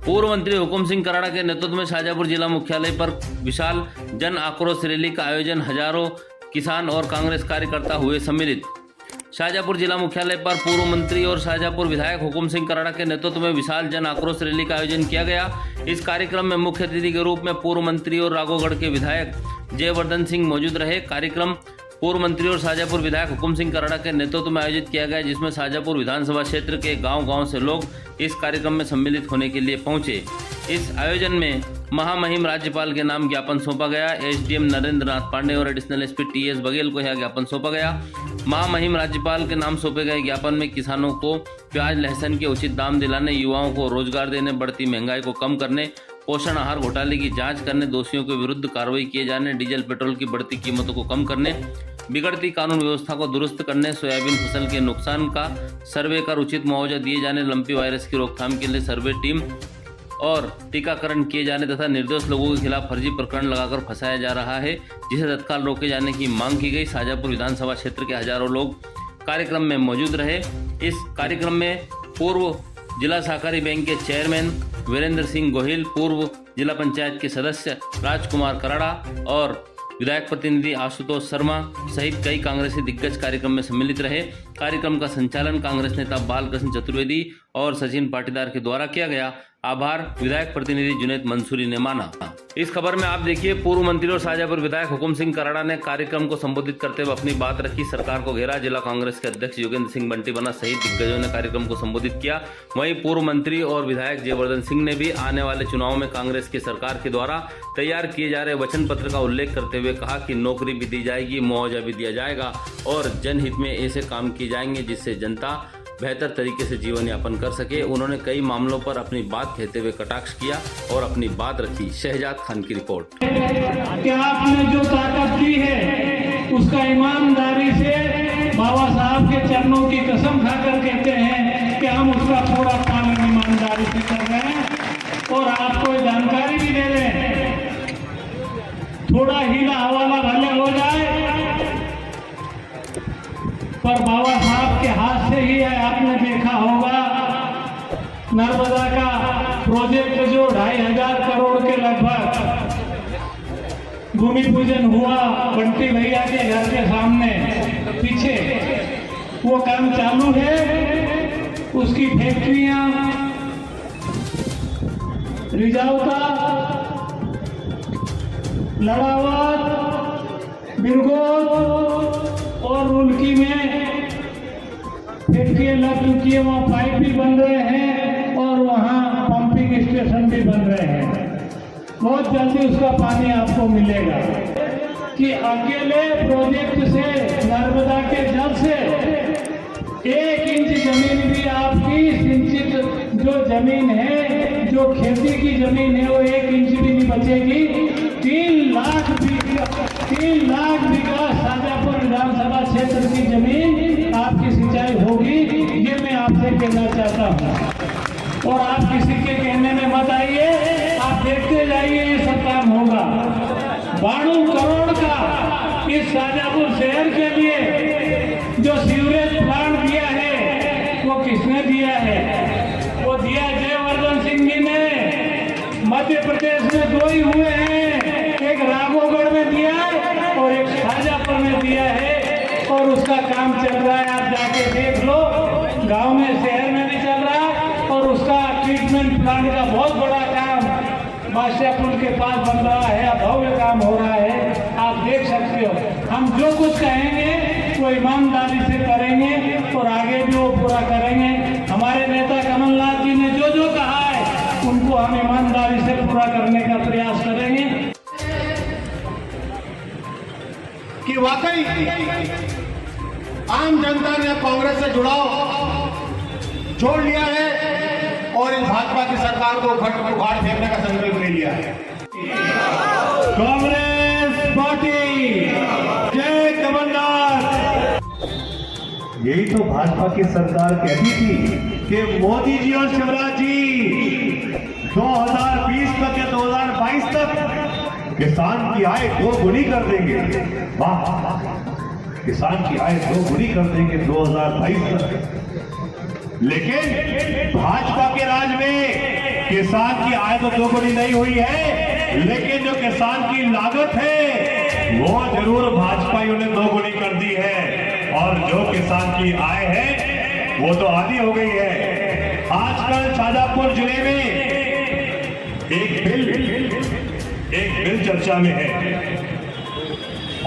पूर्व मंत्री हुकुम सिंह कराड़ा के नेतृत्व में शाहजहाँपुर जिला मुख्यालय पर विशाल जन आक्रोश रैली का आयोजन, हजारों किसान और कांग्रेस कार्यकर्ता हुए सम्मिलित। शाहजहाँपुर जिला मुख्यालय पर पूर्व मंत्री और शाहजहाँपुर विधायक हुकुम सिंह कराड़ा के नेतृत्व में विशाल जन आक्रोश रैली का आयोजन किया गया। इस कार्यक्रम में मुख्य अतिथि के रूप में पूर्व मंत्री और राघोगढ़ के विधायक जयवर्धन सिंह मौजूद रहे। कार्यक्रम पूर्व मंत्री और शाहजहाँपुर विधायक हुकुम सिंह कराड़ा के नेतृत्व में आयोजित किया गया, जिसमें शाहजहाँपुर विधानसभा क्षेत्र के गांव-गांव से लोग इस कार्यक्रम में सम्मिलित होने के लिए पहुंचे। इस आयोजन में महामहिम राज्यपाल के नाम ज्ञापन सौंपा गया। एसडीएम नरेंद्र नाथ पांडे और एडिशनल एसपी टीएस बघेल को यह ज्ञापन सौंपा गया। महामहिम राज्यपाल के नाम सौंपे गए ज्ञापन में किसानों को प्याज लहसुन के उचित दाम दिलाने, युवाओं को रोजगार देने, बढ़ती महंगाई को कम करने, पोषण आहार घोटाले की जांच करने, दोषियों के विरुद्ध कार्रवाई किए जाने, डीजल पेट्रोल की बढ़ती कीमतों को कम करने, बिगड़ती कानून व्यवस्था को दुरुस्त करने, सोयाबीन फसल के नुकसान का सर्वे कर उचित मुआवजा दिए जाने, लंपी वायरस की रोकथाम के लिए सर्वे टीम और टीकाकरण किए जाने तथा निर्दोष लोगों के खिलाफ फर्जी प्रकरण लगाकर फंसाया जा रहा है, जिसे तत्काल रोके जाने की मांग की गई। शाहजहाँपुर विधानसभा क्षेत्र के हजारों लोग कार्यक्रम में मौजूद रहे। इस कार्यक्रम में पूर्व जिला सहकारी बैंक के चेयरमैन वीरेंद्र सिंह गोहिल, पूर्व जिला पंचायत के सदस्य राजकुमार कराड़ा और विधायक प्रतिनिधि आशुतोष शर्मा सहित कई कांग्रेसी दिग्गज कार्यक्रम में सम्मिलित रहे। कार्यक्रम का संचालन कांग्रेस नेता बालकृष्ण चतुर्वेदी और सचिन पाटीदार के द्वारा किया गया। आभार विधायक प्रतिनिधि जुनैद मंसूरी ने माना। इस खबर में आप देखिए, पूर्व मंत्री और शाहजहाँपुर विधायक हुकुम सिंह कराड़ा ने कार्यक्रम को संबोधित करते हुए अपनी बात रखी, सरकार को घेरा। जिला कांग्रेस के अध्यक्ष योगेंद्र सिंह बंटी बना सहित दिग्गजों ने कार्यक्रम को संबोधित किया। वहीं पूर्व मंत्री और विधायक जयवर्धन सिंह ने भी आने वाले चुनाव में कांग्रेस की सरकार के द्वारा तैयार किए जा रहे वचन पत्र का उल्लेख करते हुए कहा कि नौकरी भी दी जाएगी, मुआवजा भी दिया जाएगा और जनहित में ऐसे काम किए जाएंगे जिससे जनता बेहतर तरीके से जीवन यापन कर सके। उन्होंने कई मामलों पर अपनी बात कहते हुए कटाक्ष किया और अपनी बात रखी। शहजाद खान की रिपोर्ट। कि आपने जो ताकत दी है उसका ईमानदारी से बाबा साहब के चरणों की कसम खाकर कहते हैं कि हम उसका पूरा पालन ईमानदारी से कर रहे हैं और आपको जानकारी भी दे रहे हैं। थोड़ा हीला हवाला भले हो जाए पर बाबा साहब के हाथ से ही है। आपने देखा होगा नर्मदा का प्रोजेक्ट जो 2,500 करोड़ के लगभग भूमि पूजन हुआ बंटी भैया के घर के सामने पीछे, वो काम चालू है। उसकी फैक्ट्रियां रिजावता, लड़ावत, बिरगोद और रुलकी में फैक्ट्रियां लग चुकी है। वहाँ पाइप भी बन रहे हैं और वहाँ पंपिंग स्टेशन भी बन रहे हैं। बहुत जल्दी उसका पानी आपको मिलेगा। कि अकेले प्रोजेक्ट से नर्मदा के जल से 1 इंच जमीन भी आपकी सिंचित जो जमीन है, जो खेती की जमीन है, वो 1 इंच भी नहीं बचेगी। 3 लाख बीघा शाहजहाँपुर विधानसभा क्षेत्र की जमीन आपकी सिंचाई होगी। ये मैं आपसे कहना चाहता हूँ और आप किसी के कहने में मत आइए, आप देखते जाइए, ये सब काम होगा। 92 करोड़ का इस शाहजहाँपुर शहर के लिए जो सीवरेज प्लांट दिया है वो किसने दिया है? वो दिया जयवर्धन सिंह जी ने। मध्य प्रदेश में 2 ही हुए हैं, एक राघोगढ़ में दिया है और एक शाहजहाँपुर में दिया है और उसका काम चल रहा है। आप जाके देख लो, गांव में शहर में भी चल रहा है और उसका ट्रीटमेंट प्लांट का बहुत बड़ा काम बादशाहपुर के पास बन रहा है, भव्य काम हो रहा है। आप देख सकते हो। हम जो कुछ कहेंगे वो ईमानदारी से करेंगे और आगे भी वो पूरा करेंगे। हमारे नेता कमलनाथ जी ने जो जो कहा है उनको हम ईमानदारी से पूरा करने का प्रयास करेंगे। कि वाकई आम जनता ने कांग्रेस से जुड़ाव जोड़ लिया है और इस भाजपा की सरकार को उखाड़ फेंकने का संकल्प ले लिया है। कांग्रेस पार्टी जय कमलनाथ। यही तो भाजपा की सरकार कहती थी कि मोदी जी और शिवराज जी 2020 तक या 2022 तक किसान की आय 2 गुनी कर देंगे। वाह, किसान की आय 2 गुनी कर देंगे 2022 तक। लेकिन भाजपा के राज में किसान की आय तो दोगुनी नहीं हुई है, लेकिन जो किसान की लागत है वो जरूर भाजपाइयों ने दोगुनी कर दी है, और जो किसान की आय है वो तो आधी हो गई है। आजकल शाजापुर जिले में एक बिल चर्चा में है,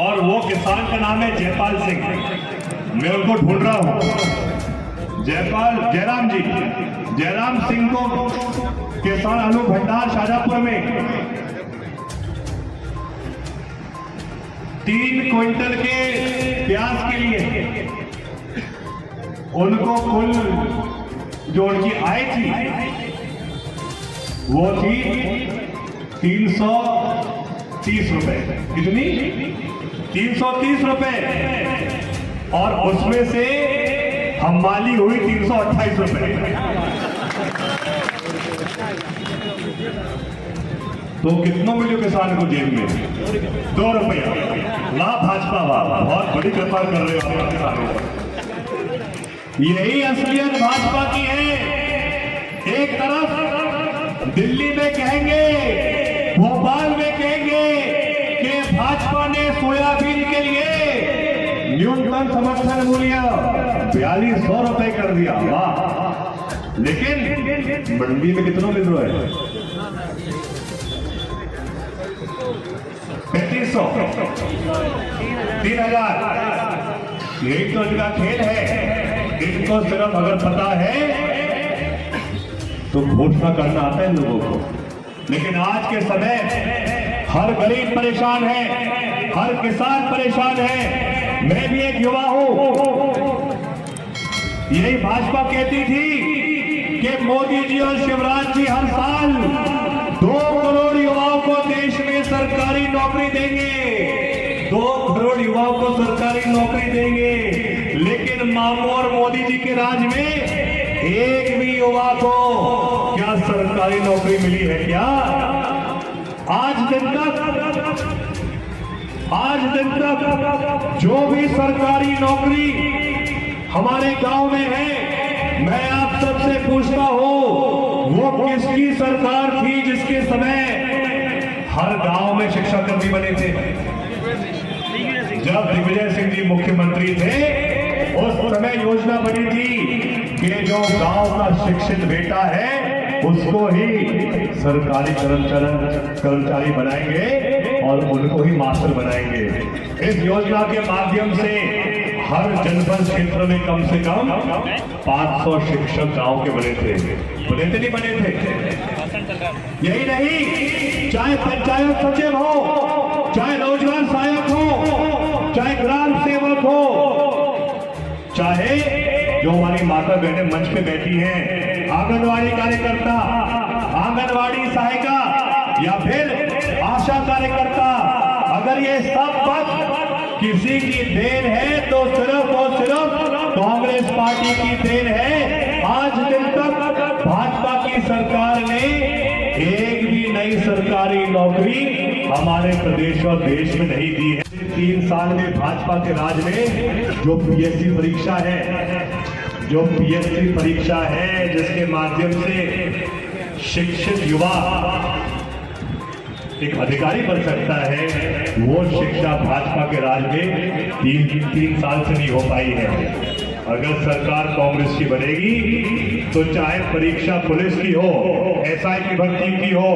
और वो किसान का नाम है जयपाल सिंह। मैं उनको ढूंढ रहा हूं। जयराम सिंह को किसान आलू भंडार शाजापुर में 3 क्विंटल के प्याज के लिए उनको कुल जो उनकी आय थी वो थी 330 रुपए। कितनी? 330 रुपए, और उसमें से हमाली हुई 328 रुपए। तो कितनों मिले किसान को जेब में? 2 रुपया। वाह भाजपा वाह, बहुत बड़ी कृपा कर रहे हो आप किसानों को। यही असलियत भाजपा की है। एक तरफ दिल्ली में कहेंगे, भोपाल में कहेंगे कि भाजपा ने सोयाबीन के लिए न्यूनतम समर्थन मूल्य 4200 रुपए कर दिया, वाह। लेकिन मंडी में कितना मिल रहा है? 3500, 3000। यही तो इनका खेल है। इनको सिर्फ अगर पता है तो घोषणा करना आता है लोगों को। लेकिन आज के समय हर गरीब परेशान है, हर किसान परेशान है। मैं भी एक युवा हूं। यही भाजपा कहती थी कि मोदी जी और शिवराज जी हर साल 2 करोड़ युवाओं को देश में सरकारी नौकरी देंगे, 2 करोड़ युवाओं को सरकारी नौकरी देंगे। लेकिन मामू और मोदी जी के राज में एक भी युवा को क्या सरकारी नौकरी मिली है क्या? आज दिन तक जो भी सरकारी नौकरी हमारे गांव में है, मैं आप सबसे पूछता हूं, वो किसकी सरकार थी जिसके समय हर गांव में शिक्षा कर्मी बने थे? जब दिग्विजय सिंह जी मुख्यमंत्री थे, उस समय योजना बनी थी कि जो गांव का शिक्षित बेटा है उसको ही सरकारी कर्मचारी बनाएंगे और उनको ही मास्टर बनाएंगे। इस योजना के माध्यम से हर जनपद क्षेत्र में कम से कम 500 शिक्षक गांव के बने थे। नहीं बने थे? यही नहीं, चाहे पंचायत सचिव हो, चाहे रोजगार सहायक हो, चाहे ग्राम सेवक हो, चाहे जो हमारी माता बहनें मंच पे बैठी हैं, आंगनवाड़ी कार्यकर्ता, आंगनवाड़ी सहायिका या फिर आशा कार्यकर्ता, अगर ये सब पद किसी की देन है तो सिर्फ और सिर्फ कांग्रेस पार्टी की देन है। आज दिन तक भाजपा की सरकार ने एक भी नई सरकारी नौकरी हमारे प्रदेश और देश में नहीं दी है। 3 साल में भाजपा के राज में जो पीएससी परीक्षा है, जिसके माध्यम से शिक्षित युवा एक अधिकारी बन सकता है, वो शिक्षा भाजपा के राज में 3 साल से नहीं हो पाई है। अगर सरकार कांग्रेस की बनेगी तो चाहे परीक्षा पुलिस की हो, एसआई की भर्ती की हो,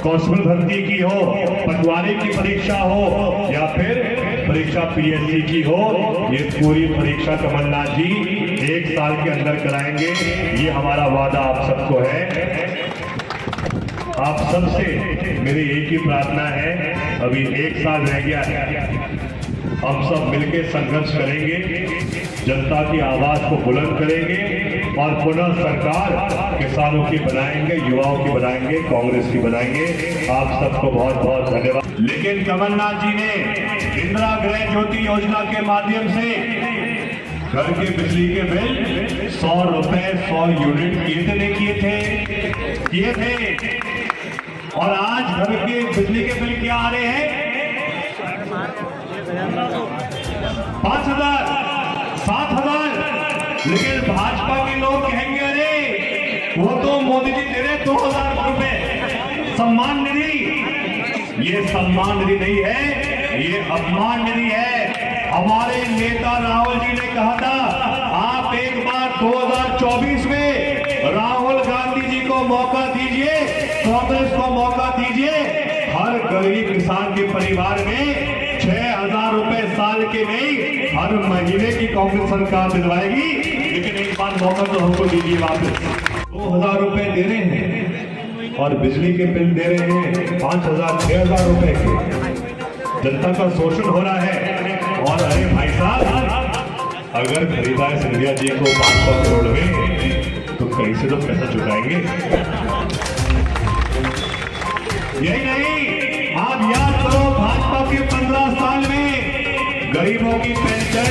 कांस्टेबल भर्ती की हो, पटवारी की परीक्षा हो या फिर परीक्षा पीएससी की हो, ये पूरी परीक्षा कमलनाथ जी 1 साल के अंदर कराएंगे। ये हमारा वादा आप सबको है। आप सबसे मेरी एक ही प्रार्थना है, अभी 1 साल रह गया है, हम सब मिलकर संघर्ष करेंगे, जनता की आवाज को बुलंद करेंगे और पुनः सरकार किसानों की बनाएंगे, युवाओं की बनाएंगे, कांग्रेस की बनाएंगे। आप सबको बहुत बहुत धन्यवाद। लेकिन कमलनाथ जी ने इंदिरा गृह ज्योति योजना के माध्यम से घर के बिजली के बिल 100 रुपए 100 यूनिट किए थे। और आज घर के बिजली के बिल क्या आ रहे हैं? 5000, 7000। लेकिन भाजपा के लोग कहेंगे अरे वो तो मोदी जी दे रहे 2000 रुपए सम्मान निधि। ये सम्मान निधि नहीं है, ये अपमान निधि है। हमारे नेता राहुल जी ने कहा था, आप एक बार 2024 में राहुल गांधी जी को मौका दीजिए, कांग्रेस को मौका दीजिए, हर गरीब किसान के परिवार में 6000 रुपए साल के नहीं, हर महीने की कांग्रेस सरकार दिलवाएगी। लेकिन एक बार मौका तो हमको दीजिए वापस। 2000 रुपए दे रहे हैं और बिजली के बिल दे रहे हैं 5000 6000 रुपए के। जनता का शोषण हो रहा है। और अरे भाई साहब, अगर खरीदा है सिंधिया जी को 500 करोड़ में, तो कहीं से तो पैसा चुकाएंगे। यही नहीं, आप याद करो भाजपा के 15 साल में गरीबों की पेंशन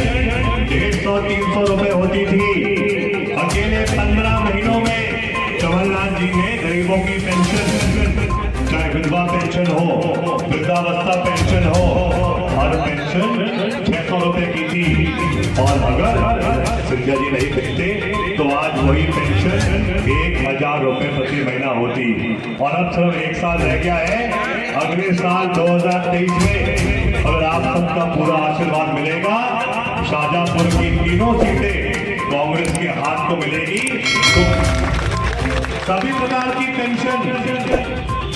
150-300 रुपए होती थी। अकेले 15 महीनों में कमलनाथ जी ने गरीबों की पेंशन, चाहे विधवा पेंशन हो, वृद्धावस्था पेंशन हो, हर पेंशन 600 रुपए की थी। और अगर सिंधिया जी नहीं मिलते तो आज वही पेंशन 1000 रुपए प्रति महीना होती। और अब सिर्फ 1 साल रह गया है। अगले साल 2023 में अगर आप सबका पूरा आशीर्वाद मिलेगा, शाहजहांपुर की तीनों सीटें कांग्रेस के हाथ को मिलेगी, तो सभी प्रकार की पेंशन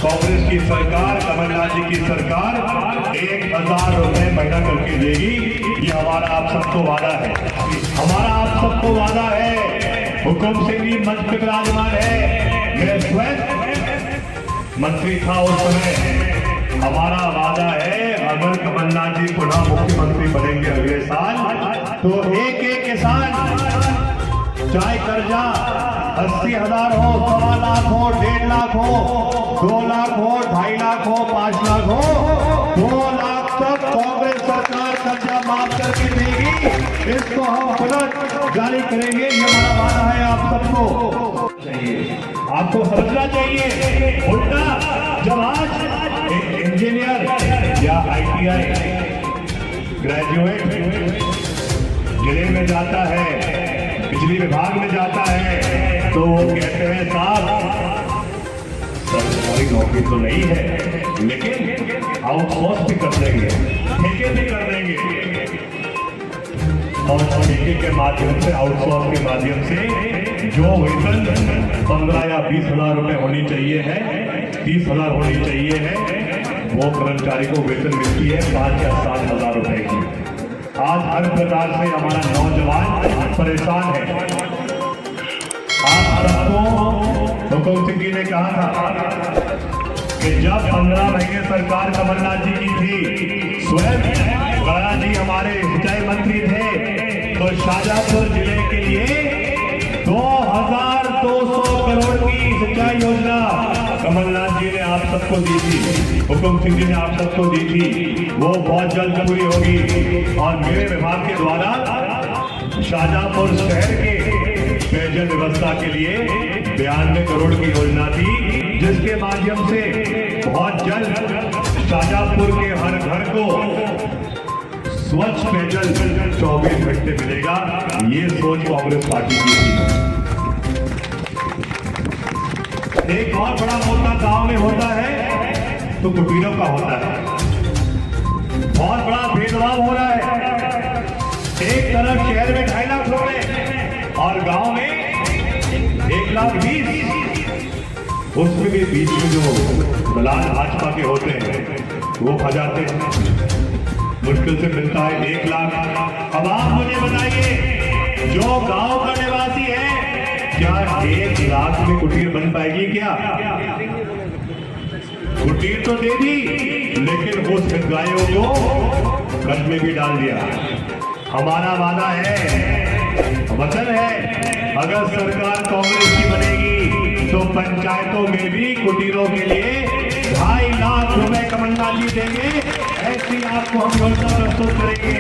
कांग्रेस की सरकार, कमलनाथ जी की सरकार 1000 रुपए महीना करके देगी। ये हमारा आप सबको वादा है, हमारा आप सबको वादा है। हुकुम सिंह जी मंच पे विराजमान है, मैं स्वयं मंत्री था उस समय। हमारा वादा है, अगर कमलनाथ जी पुनः मुख्यमंत्री बनेंगे अगले साल, तो एक किसान, चाहे कर्जा 80,000 हो, 1.25 लाख हो, 1.5 लाख हो, 2 लाख हो, 2.5 लाख हो, 5 लाख हो, 2 लाख तक कांग्रेस सरकार कर्जा माफ करके देगी। इसको हम तुरंत जारी करेंगे, ये हमारा वादा है आप सबको। आपको समझना चाहिए, उल्टा जब आज एक इंजीनियर या ITI ग्रेजुएट जिले में जाता है, बिजली विभाग में जाता है, तो वो कहते हैं साहब सरकारी नौकरी तो नहीं है, लेकिन आउटसोर्स भी कर देंगे, ठेके भी कर देंगे। और ठेके के माध्यम से, आउटसोर्स के माध्यम से जो वेतन 15 या 20,000 रुपए होनी चाहिए है, 30,000 होनी चाहिए है, वो कर्मचारी को वेतन मिलती है 5 या 7,000 रुपए की। आज हर प्रकार से हमारा नौजवान परेशान है। आप सबको हुकुम सिंह जी ने कहा था कि जब 15 महीने सरकार कमलनाथ जी की थी, स्वयं गड़ा जी हमारे सिंचाई मंत्री थे, तो शाहजहांपुर जिले के लिए 2200 करोड़ की सिंचाई योजना कमलनाथ जी ने आप सबको दी थी, हुकुम सिंह जी ने आप सबको दी थी। वो बहुत जल्द पूरी होगी। और मेरे विभाग के द्वारा शाहजहांपुर शहर के पेयजल व्यवस्था के लिए 92 करोड़ की योजना थी, जिसके माध्यम से बहुत जल्द शाहजहांपुर के हर घर को स्वच्छ पेयजल 24 घंटे मिलेगा। ये सोच कांग्रेस पार्टी की थी। एक और बड़ा मुद्दा गांव में होता है तो कुटीरों का होता है। बहुत बड़ा भेदभाव हो रहा है। एक तरफ शहर में 2.5 लाख रुपए और गांव में 1,20,000। उसमें भी बीच में जो दलाल भाजपा के होते हैं वो खा जाते हैं, मुश्किल से मिलता है 1 लाख। अब आप मुझे बताइए, जो गांव का निवासी है, क्या 1 लाख में कुटीर बन पाएगी? क्या कुटीर तो दे दी, लेकिन उस हितग्राहियों को कर्ज में भी डाल दिया। हमारा वादा है, वचन है, अगर सरकार कांग्रेस की बनेगी तो पंचायतों में भी कुटीरों के लिए 2.5 लाख रुपए कमलनाथ जी देंगे। ऐसी आपको हम योजना प्रस्तुत करेंगे।